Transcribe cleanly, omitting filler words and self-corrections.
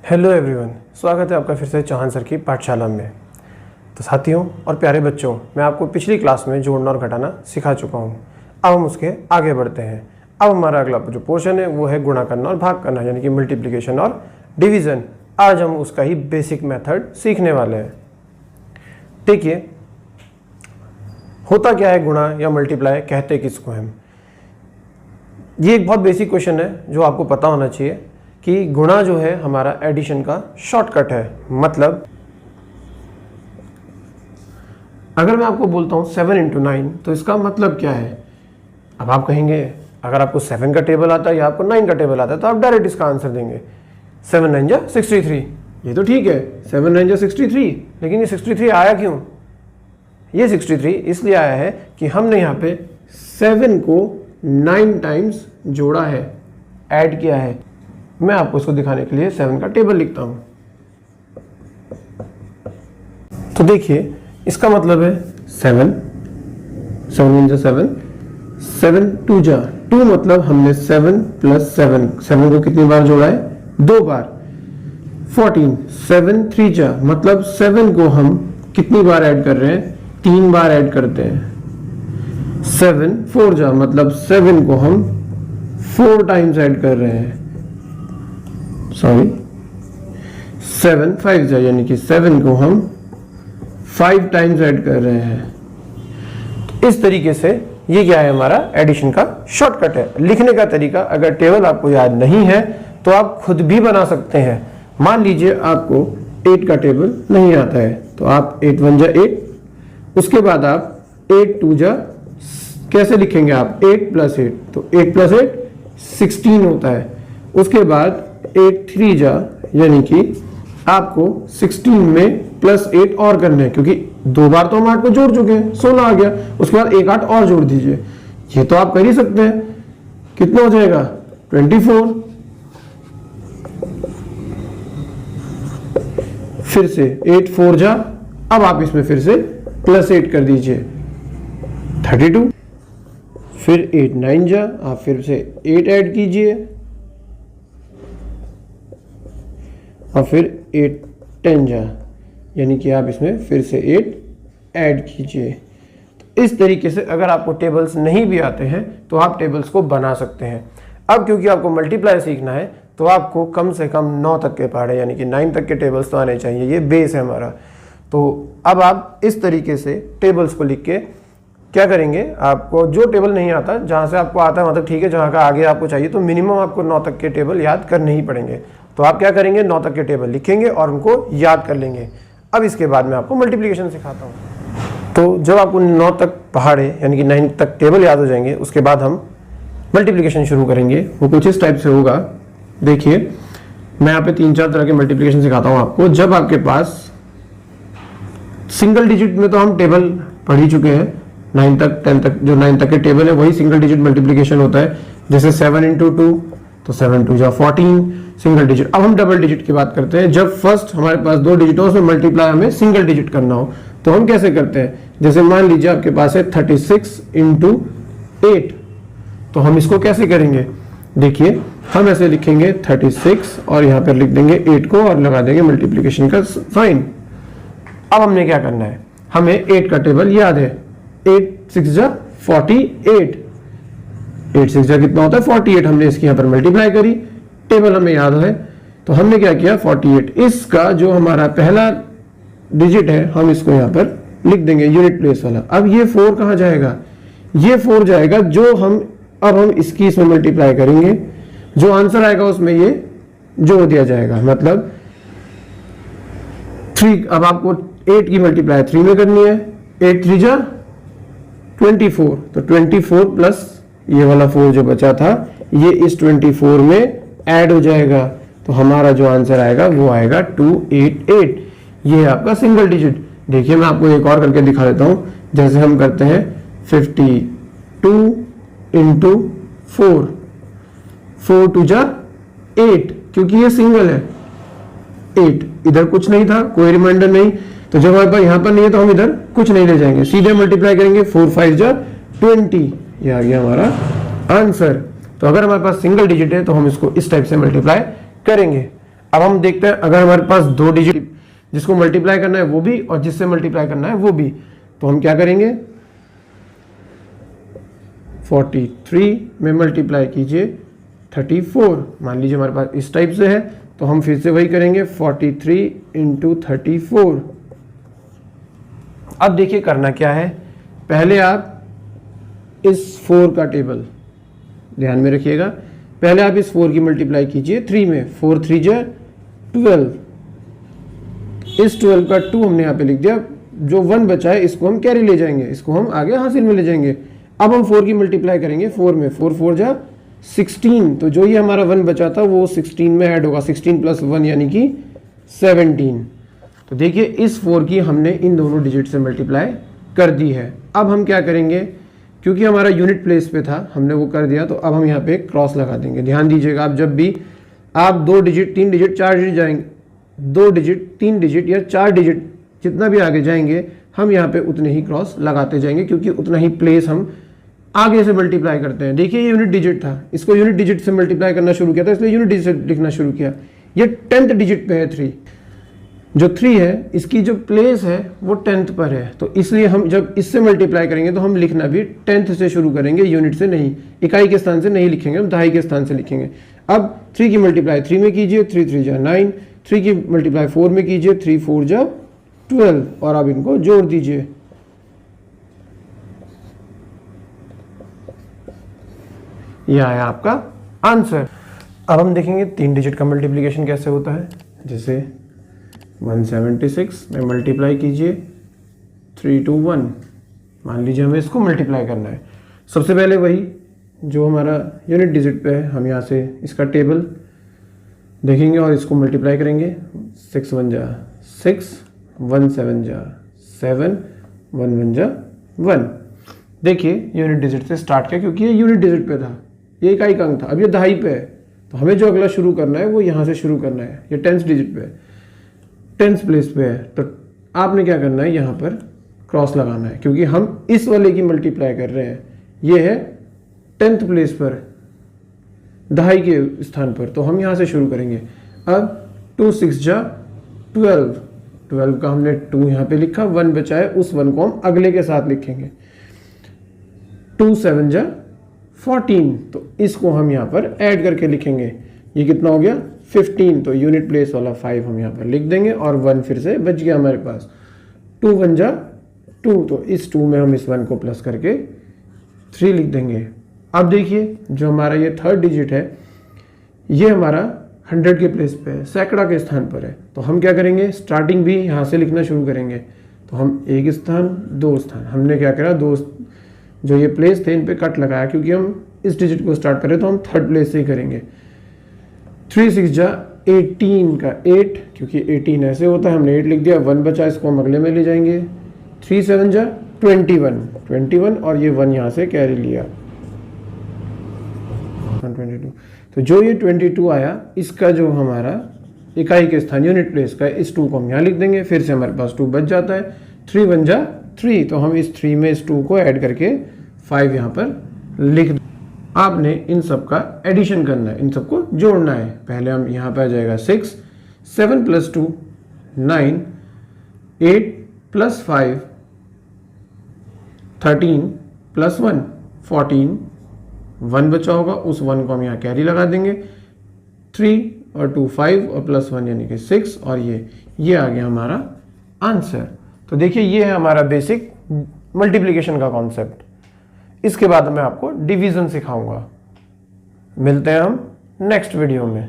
Hello everyone, स्वागत है आपका फिर से चौहान सर की पाठशाला में। तो साथियों और प्यारे बच्चों, मैं आपको पिछली क्लास में जोड़ना और घटाना सिखा चुका हूँ। अब हम उसके आगे बढ़ते हैं। अब हमारा अगला जो पोर्शन है वो है गुणा करना और भाग करना, यानी कि मल्टीप्लिकेशन और डिवीज़न। आज हम उसका ही बेसिक मेथड सीखने वाले हैं। देखिए, होता क्या है गुणा या मल्टीप्लाई, कहते किसको हम? ये एक बहुत बेसिक क्वेश्चन है जो आपको पता होना चाहिए कि गुणा जो है हमारा एडिशन का शॉर्टकट है। मतलब अगर मैं आपको बोलता हूँ 7 × 9 तो इसका मतलब क्या है? अब आप कहेंगे अगर आपको 7 का टेबल आता है या आपको 9 का टेबल आता है तो आप डायरेक्ट इसका आंसर देंगे 7 9 जा 63। ये तो ठीक है, 7 9 जा 63, लेकिन ये 63 आया क्यों? ये 63 इसलिए आया है कि हमने यहाँ पे 7 को 9 टाइम्स जोड़ा है, ऐड किया है। मैं आपको इसको दिखाने के लिए 7 का टेबल लिखता हूं। तो देखिए, इसका मतलब है 7 7 जा 7, 7 2 जा 2, मतलब हमने 7 + 7, 7 को कितनी बार जोड़ा है? 2 बार। 14 7 3 जा, मतलब 7 को हम कितनी बार ऐड कर रहे हैं? 3 बार ऐड करते हैं। 7 4 जा, मतलब 7 को हम 4 टाइम्स ऐड कर रहे हैं। 7 5 जा, यानी कि 7 को हम 5 टाइम्स ऐड कर रहे हैं। तो इस तरीके से ये क्या है, हमारा एडिशन का शॉर्टकट है। लिखने का तरीका, अगर टेबल आपको याद नहीं है तो आप खुद भी बना सकते हैं। मान लीजिए आपको 8 का टेबल नहीं आता है, तो आप 8 1 जा 8, उसके बाद आप 8 2 जा, कैसे लिखेंगे आप? 8 + 8, तो 8 + 8 16 होता है। उसके बाद 8 3 जा, यानी कि आपको 16 में +8 और करने हैं, क्योंकि 2 बार तो हम 8 को जोड़ चुके हैं, 16 आ गया। उसके बाद एक 8 और जोड़ दीजिए। ये तो आप कर ही सकते हैं। कितना हो जाएगा? 24। फिर से 8 4 जा, अब आप इसमें फिर से +8 कर दीजिए, 32। फिर 8 9 जा, आप फिर से 8 ऐड कीजिए, और फिर 8 10 जा, यानी कि आप इसमें फिर से 8 ऐड कीजिए। तो इस तरीके से अगर आपको टेबल्स नहीं भी आते हैं तो आप टेबल्स को बना सकते हैं। अब क्योंकि आपको मल्टीप्लाई सीखना है तो आपको कम से कम 9 तक के पहाड़े, यानी कि 9 तक के टेबल्स तो आने चाहिए। ये बेस है हमारा। तो अब आप इस तरीके से टेबल्स को लिख के क्या करेंगे, आपको जो टेबल नहीं आता, जहाँ से आपको आता है मतलब ठीक है, जहाँ का आगे आपको चाहिए, तो मिनिमम आपको 9 तक के टेबल याद करने ही पड़ेंगे। तो आप क्या करेंगे, 9 तक के टेबल लिखेंगे और उनको याद कर लेंगे। अब इसके बाद मैं आपको मल्टीप्लिकेशन सिखाता हूँ। तो जब आपको 9 तक पहाड़े, यानी कि 9 तक टेबल याद हो जाएंगे, उसके बाद हम मल्टीप्लिकेशन शुरू करेंगे। वो कुछ इस टाइप से होगा। देखिए, मैं यहाँ पे 3-4 तरह के मल्टीप्लिकेशन सिखाता हूँ आपको। जब आपके पास सिंगल डिजिट में, तो हम टेबल पढ़ ही चुके हैं 9 तक 10 तक, जो 9 तक के टेबल है वही सिंगल डिजिट मल्टीप्लिकेशन होता है। जैसे 7 × 2, तो 7 2 जा 14, सिंगल डिजिट। अब हम डबल डिजिट की बात करते हैं। जब फर्स्ट हमारे पास 2 डिजिट हो, उसमें मल्टीप्लाई हमें सिंगल डिजिट करना हो, तो हम कैसे करते हैं? जैसे मान लीजिए आपके पास है 36 × 8, तो हम इसको कैसे करेंगे? देखिए, हम ऐसे लिखेंगे 36 और यहाँ पर लिख देंगे 8 को और लगा देंगे मल्टीप्लिकेशन का साइन। अब हमने क्या करना है, हमें 8 का टेबल याद है। 8 6 जा 48, 8 6 जा कितना होता है? 48। हमने इसकी यहाँ पर मल्टीप्लाई करी, टेबल हमें याद है, तो हमने क्या किया? 48। इसका जो हमारा पहला डिजिट है, हम इसको यहाँ पर लिख देंगे यूनिट प्लेस वाला। अब ये 4 कहाँ जाएगा? ये 4 जाएगा, जो हम अब हम इसकी इसमें मल्टीप्लाई करेंगे, जो आंसर आएगा उसमें ये जोड़ दिया जाएगा। मतलब 3, अब आपको 8 की मल्टीप्लाई 3 में करनी है। 8 3 जा 24, तो 24 प्लस ये वाला 4 जो बचा था, ये इस 24 में ऐड हो जाएगा। तो हमारा जो आंसर आएगा वो आएगा 288। ये है आपका सिंगल डिजिट। देखिए, मैं आपको एक और करके दिखा देता हूं। जैसे हम करते हैं 52 × 4, 4 2 जा 8, क्योंकि ये सिंगल है। 8 इधर कुछ नहीं था, कोई रिमाइंडर नहीं, तो जब हमारे पास यहाँ पर नहीं है तो हम इधर कुछ नहीं ले जाएंगे, सीधे मल्टीप्लाई करेंगे। 4 5 जा 20, ये आ गया हमारा आंसर। तो अगर हमारे पास सिंगल डिजिट है तो हम इसको इस टाइप से मल्टीप्लाई करेंगे। अब हम देखते हैं अगर हमारे पास 2 डिजिट जिसको मल्टीप्लाई करना है वो भी और जिससे मल्टीप्लाई करना है वो भी, तो हम क्या करेंगे 43 में मल्टीप्लाई कीजिए 34। मान लीजिए हमारे पास इस टाइप से है तो हम फिर से वही करेंगे 43 इंटू 34। अब देखिए करना क्या है, पहले आप इस 4 का टेबल ध्यान में रखिएगा, पहले आप इस 4 की मल्टीप्लाई कीजिए 3 में, 4 3 जा 12, इस 12 का 2 हमने यहाँ पे लिख दिया, जो 1 बचा है इसको हम कैरी ले जाएंगे, इसको हम आगे हासिल में ले जाएंगे। अब हम 4 की मल्टीप्लाई करेंगे 4 में, 4 4 जा 16, तो जो ये हमारा 1 बचा था वो 16 में ऐड होगा, 16 प्लस 1 यानी कि 17। तो देखिए इस 4 की हमने इन दोनों डिजिट से मल्टीप्लाई कर दी है। अब हम क्या करेंगे, क्योंकि हमारा यूनिट प्लेस पे था हमने वो कर दिया, तो अब हम यहाँ पे क्रॉस लगा देंगे। ध्यान दीजिएगा, आप जब भी आप 2 डिजिट 3 डिजिट 4 डिजिट जाएंगे, 2 डिजिट 3 डिजिट या 4 डिजिट जितना भी आगे जाएंगे हम यहाँ पे उतने ही क्रॉस लगाते जाएंगे, क्योंकि उतना ही प्लेस हम आगे से मल्टीप्लाई करते हैं। देखिए ये यूनिट डिजिट था, इसको यूनिट डिजिट से मल्टीप्लाई करना शुरू किया था, इसलिए यूनिट डिजिट लिखना शुरू किया। ये 10th डिजिट पे है 3, जो 3 है इसकी जो प्लेस है वो 10th पर है, तो इसलिए हम जब इससे मल्टीप्लाई करेंगे तो हम लिखना भी 10th से शुरू करेंगे, यूनिट से नहीं, इकाई के स्थान से नहीं लिखेंगे, हम दहाई के स्थान से लिखेंगे। अब 3 की मल्टीप्लाई 3 में कीजिए, 3 3 जा 9, 3 की मल्टीप्लाई 4 में कीजिए, 3 4 जा 12, और अब इनको जोड़ दीजिए। यह आया आपका आंसर। अब हम देखेंगे 3 डिजिट का मल्टीप्लिकेशन कैसे होता है। जैसे 176 में मल्टीप्लाई कीजिए 3 2 1, मान लीजिए हमें इसको मल्टीप्लाई करना है। सबसे पहले वही जो हमारा यूनिट डिजिट पे है, हम यहाँ से इसका टेबल देखेंगे और इसको मल्टीप्लाई करेंगे। 6 1 जा 6, 1 7 जा 7, 1 1 जा 1। देखिए यूनिट डिजिट से स्टार्ट किया, क्योंकि ये यूनिट डिजिट पे था, ये इकाई का अंक था, अब ये दहाई पे है, तो हमें जो अगला शुरू करना है वो यहाँ से शुरू करना है। ये 10th डिजिट पे है, 10th प्लेस पे है, तो आपने क्या करना है, यहाँ पर क्रॉस लगाना है, क्योंकि हम इस वाले की मल्टीप्लाई कर रहे हैं। ये है 10th प्लेस पर, दहाई के स्थान पर, तो हम यहाँ से शुरू करेंगे। अब 2 6 जा 12, 12 का हमने 2 यहाँ पे लिखा, 1 बचा है, उस 1 को हम अगले के साथ लिखेंगे। 2 7 जा 14, तो इसको हम यहाँ पर ऐड करके लिखेंगे। ये कितना हो गया 15, तो यूनिट प्लेस वाला 5 हम यहाँ पर लिख देंगे, और 1 फिर से बच गया हमारे पास। 2 1 जा 2, तो इस 2 में हम इस 1 को प्लस करके 3 लिख देंगे। अब देखिए जो हमारा ये 3rd डिजिट है ये हमारा 100 के प्लेस पे है, सैकड़ा के स्थान पर है, तो हम क्या करेंगे, स्टार्टिंग भी यहाँ से लिखना शुरू करेंगे। तो हम 1 स्थान 2 स्थान, हमने क्या करा, 2 जो ये प्लेस थे इन पे कट लगाया, क्योंकि हम इस डिजिट को स्टार्ट करें तो हम 3rd प्लेस से ही करेंगे। 3 6 जा 18 का 8, क्योंकि 18 ऐसे होता है, हमने 8 लिख दिया, 1 बचा, इसको हम अगले में ले जाएंगे। 3 7 जा 21, और ये 1 यहाँ से कैरी लिया 22। तो जो ये 22 आया, इसका जो हमारा इकाई के स्थान यूनिट प्लेस का इस 2 को हम यहाँ लिख देंगे, फिर से हमारे पास 2 बच जाता है। 3 1 जा 3, तो हम इस 3 में इस 2 को ऐड करके 5 यहाँ पर लिख दें। आपने इन सब का एडिशन करना है, इन सबको जोड़ना है। पहले हम यहाँ पे आ जाएगा 6, 7 + 2 9, 8 + 5 13 + 1 14, 1 बचा होगा, उस 1 को हम यहाँ कैरी लगा देंगे। 3 और 2 5 और +1 यानी कि 6, और ये आ गया हमारा आंसर। तो देखिए ये है हमारा बेसिक मल्टीप्लिकेशन का कॉन्सेप्ट। इसके बाद मैं आपको डिवीजन सिखाऊंगा। मिलते हैं हम नेक्स्ट वीडियो में।